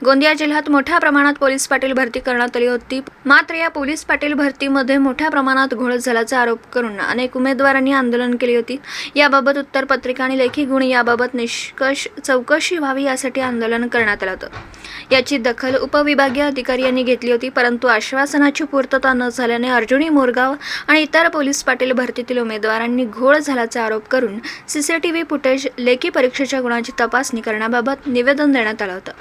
गोंदिया जिल्ह्यात मोठ्या प्रमाणात पोलीस पाटील भरती करण्यात आली होती। मात्र या पोलीस पाटील भरतीमध्ये मोठ्या प्रमाणात घोळ झाल्याचा आरोप करून अनेक उमेदवारांनी आंदोलन केले होते। याबाबत उत्तरपत्रिका आणि लेखी गुण याबाबत निष्कष चौकशी व्हावी यासाठी आंदोलन करण्यात आलं होतं। याची दखल उपविभागीय अधिकारी यांनी घेतली होती, परंतु आश्वासनाची पूर्तता न झाल्याने अर्जुनी मोरगाव आणि इतर पोलीस पाटील भरतीतील उमेदवारांनी घोळ झाल्याचा आरोप करून सीसीटीव्ही फुटेज, लेखी परीक्षेच्या गुणांची तपासणी करण्याबाबत निवेदन देण्यात आलं होतं।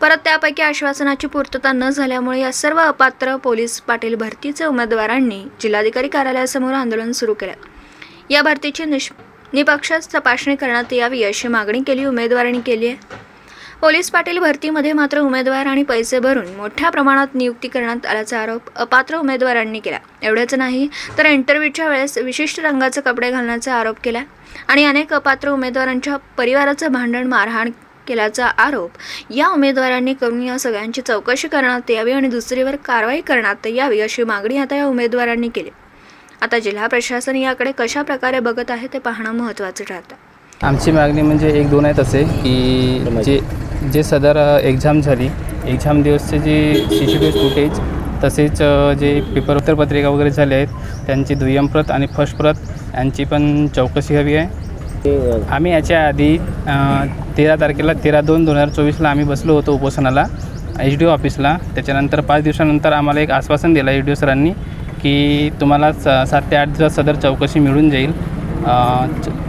परत त्यापैकी आश्वासनाची पूर्तता न झाल्यामुळे या सर्व अपात्र पोलीस पाटील भरतीचे उमेदवारांनी जिल्हाधिकारी कार्यालयासमोर आंदोलन सुरू केले। या भरतीची निष्पक्ष तपासणी करण्यात यावी अशी मागणी केली उमेदवारांनी केली आहे। पोलीस पाटील भरतीमध्ये मात्र उमेदवार आणि पैसे भरून मोठ्या प्रमाणात नियुक्ती करण्यात आल्याचा आरोप अपात्र उमेदवारांनी केला। एवढेच नाही तर इंटरव्ह्यूच्या वेळेस विशिष्ट रंगाचे कपडे घालण्याचा आरोप केला आणि अनेक अपात्र उमेदवारांच्या परिवाराचं भांडण, मारहाण केल्याचा आरोप या उमेदवारांनी करून या सगळ्यांची चौकशी करण्यात यावी आणि दुसरीवर कारवाई करण्यात यावी अशी मागणी आता या उमेदवारांनी केली। आता जिल्हा प्रशासन याकडे कशा प्रकारे बघत आहे ते पाहणं महत्त्वाचं ठरतं। आमची मागणी म्हणजे एक दोन आहेत असे की जे सदर एक्झाम झाली, एक्झाम दिवसचे जे सीसीटीव्ही फुटेज तसेच जे पेपर उत्तरपत्रिका वगैरे झाले आहेत त्यांची दुय्यम प्रत आणि फर्स्ट प्रत यांची पण चौकशी हवी आहे। आम्ही याच्या आधी 13 तारखेला 13/2/2024ला आम्ही बसलो होतो उपोषणाला HDO ऑफिसला। त्याच्यानंतर 5 दिवसानंतर आम्हाला एक आश्वासन दिलं HDO सरांनी की तुम्हाला 7 ते 8 दिवस सदर चौकशी मिळून जाईल।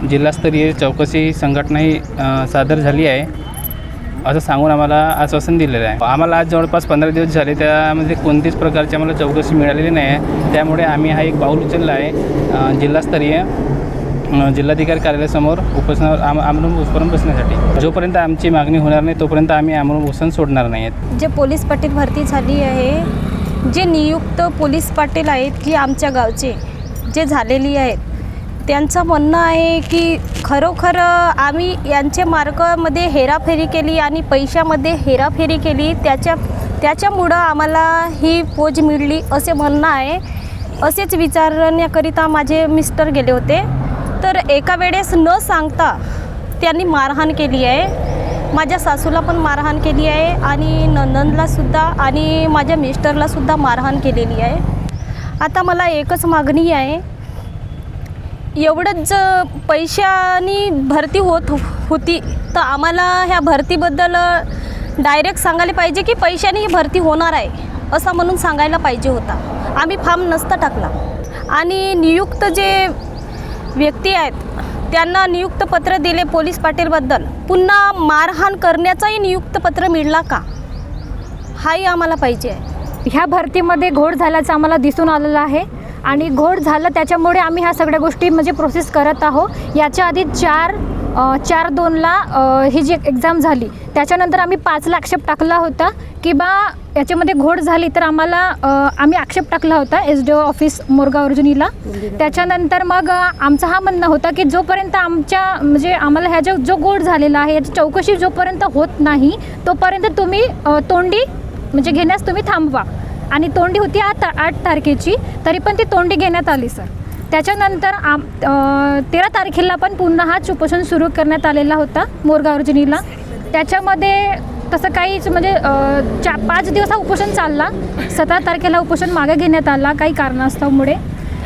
जिल्हास्तरीय चौकशी संघटनाही सादर झाली आहे असं सांगून आम्हाला आश्वासन दिलेलं आहे। आम्हाला आज जवळपास 15 दिवस झाले, त्यामध्ये कोणतीच प्रकारची आम्हाला चौकशी मिळालेली नाही आहे। त्यामुळे आम्ही हा एक पाऊल उचलला आहे जिल्हास्तरीय जिल्हाधिकारी कार्यालयासमोर उपोषणावर आमरण उपोषण बसण्यासाठी। जोपर्यंत आमची मागणी होणार नाही तोपर्यंत आम्ही आमरण उपोषण सोडणार नाही आहेत। जे पोलीस पाटील भरती झाली आहे, जे नियुक्त पोलीस पाटील आहेत की आमच्या गावचे जे झालेली आहेत, त्यांचं म्हणणं आहे की खरोखर आम्ही यांचे मार्गामध्ये हेराफेरी केली आणि पैशामध्ये हेराफेरी केली, त्याच्यामुळं आम्हाला ही पोच मिळली असे म्हणणं आहे। असेच विचारण्याकरिता माझे मिस्टर गेले होते, तर एका वेळेस न सांगता त्यांनी मारहाण केली आहे। माझ्या सासूला पण मारहाण केली आहे आणि नंदनलासुद्धा आणि माझ्या मिस्टरलासुद्धा मारहाण केलेली आहे। आता मला एकच मागणी आहे, एवढंच पैशानी भरती होती तर आम्हाला ह्या भरतीबद्दल डायरेक्ट सांगायला पाहिजे की पैशाने ही भरती होणार आहे असं म्हणून सांगायला पाहिजे होता। आम्ही फॉर्म नसता टाकला आणि नियुक्त जे व्यक्ती आहेत त्यांना नियुक्त पत्र दिले पोलीस पाटीलबद्दल, पुन्हा मारहाण करण्याचाही नियुक्त पत्र मिळला का, हाही आम्हाला पाहिजे आहे। ह्या भरतीमध्ये घोळ झाल्याचं आम्हाला दिसून आलेलं आहे आणि घोळ झालं त्याच्यामुळे आम्ही ह्या सगळ्या गोष्टी म्हणजे प्रोसेस करत आहोत। याच्या आधी 4/2ला ही जी एक्झाम झाली त्याच्यानंतर आम्ही 5ला आक्षेप टाकला होता की बा याच्यामध्ये घोळ झाली तर आम्ही आक्षेप टाकला होता HDO ऑफिस मोरगाव अर्जुनीला। त्याच्यानंतर मग आमचं हा म्हणणं होता की जोपर्यंत आम्हाला ह्या जो घोळ झालेला आहे याची चौकशी जोपर्यंत होत नाही तोपर्यंत तुम्ही तोंडी म्हणजे घेण्यास तुम्ही थांबवा। आणि तोंडी होती 8 तारखेची, तरी पण ती तोंडी घेण्यात आली सर। त्याच्यानंतर 13 तारखेला पण पुन्हा हाच उपोषण सुरू करण्यात आलेला होता मोरगाव अर्जुनीला। त्याच्यामध्ये तसं काहीच म्हणजे 5 दिवस हा उपोषण चालला। 17 तारखेला उपोषण मागे घेण्यात आला काही कारणास्तवमुळे।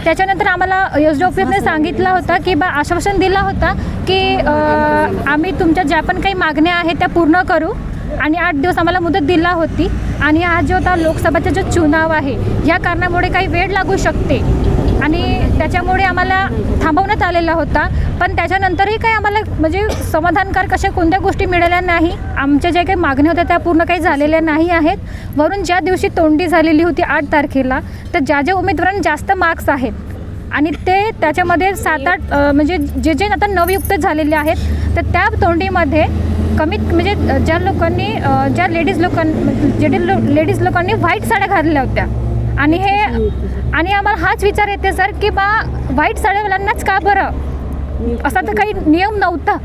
त्याच्यानंतर आम्हाला HDO ऑफिसने सांगितलं होतं की बा आश्वासन दिलं होतं की आम्ही तुमच्या ज्या पण काही मागण्या आहेत त्या पूर्ण करू आणि 8 दिवस आम्हाला मुदत दिला होती। आणि हा जो आता लोकसभेचा जो चुनाव आहे या कारणामुळे काही वेळ लागू शकते आणि त्याच्यामुळे आम्हाला थांबवण्यात आलेला होता। पण त्याच्यानंतरही काही आम्हाला म्हणजे समाधानकारक अशा कोणत्या गोष्टी मिळाल्या नाही। आमच्या ज्या काही मागण्या होत्या त्या पूर्ण काही झालेल्या नाही आहेत। वरून ज्या दिवशी तोंडी झालेली होती 8 तारखेला, तर ज्या उमेदवारांना जास्त मार्क्स आहेत आणि ते त्याच्यामध्ये 7-8 म्हणजे जे आता नवयुक्त झालेले आहेत तर त्या तोंडीमध्ये कमीत म्हणजे ज्या लेडीज लोकांनी व्हाईट साड्या घातल्या होत्या आणि आम्हाला हाच विचार येते सर की बा व्हाईट साड्यावाल्यांनाच का बरं, असा तर काही नियम नव्हता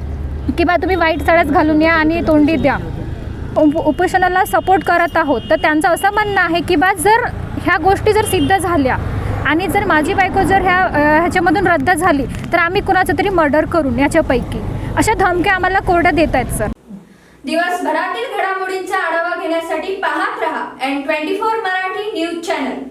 की बा तुम्ही व्हाईट साड्याच घालून या आणि तोंडी द्या। उपोषणाला सपोर्ट करत आहोत तर त्यांचं असं म्हणणं आहे की बा जर ह्या गोष्टी जर सिद्ध झाल्या आणि जर माझी बायको जर ह्याच्यामधून रद्द झाली तर आम्ही कुणाचं तरी मर्डर करून याच्यापैकी अशा धमक्या आम्हाला कोर्टात देत आहेत सर। दिवसभरातील घडामोडींचा आढावा घेण्यासाठी पाहत रहा N24 मराठी न्यूज चॅनल.